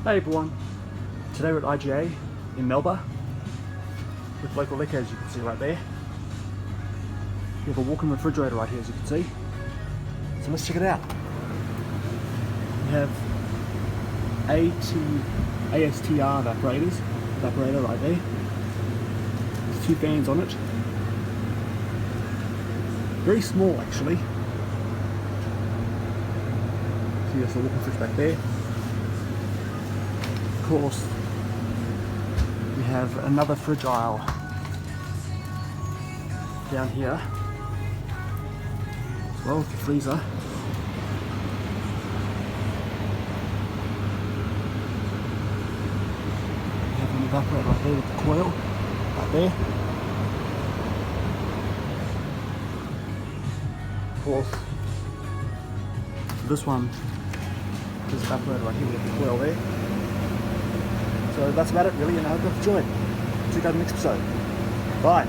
Hey everyone, today we're at IGA in Melba with local liquor, as you can see right there. We have a walk-in refrigerator right here, as you can see. So let's check it out. We have ASTR evaporator right there. There's two fans on it. Very small actually. See, there's the walk-in fridge back there. Of course, we have another fridge aisle down here as well with the freezer. We have an evaporator right there with the coil right there. Of course, this one is evaporator right here with the coil there. So that's about it really, and I hope you've enjoyed. See you guys in the next episode. Bye.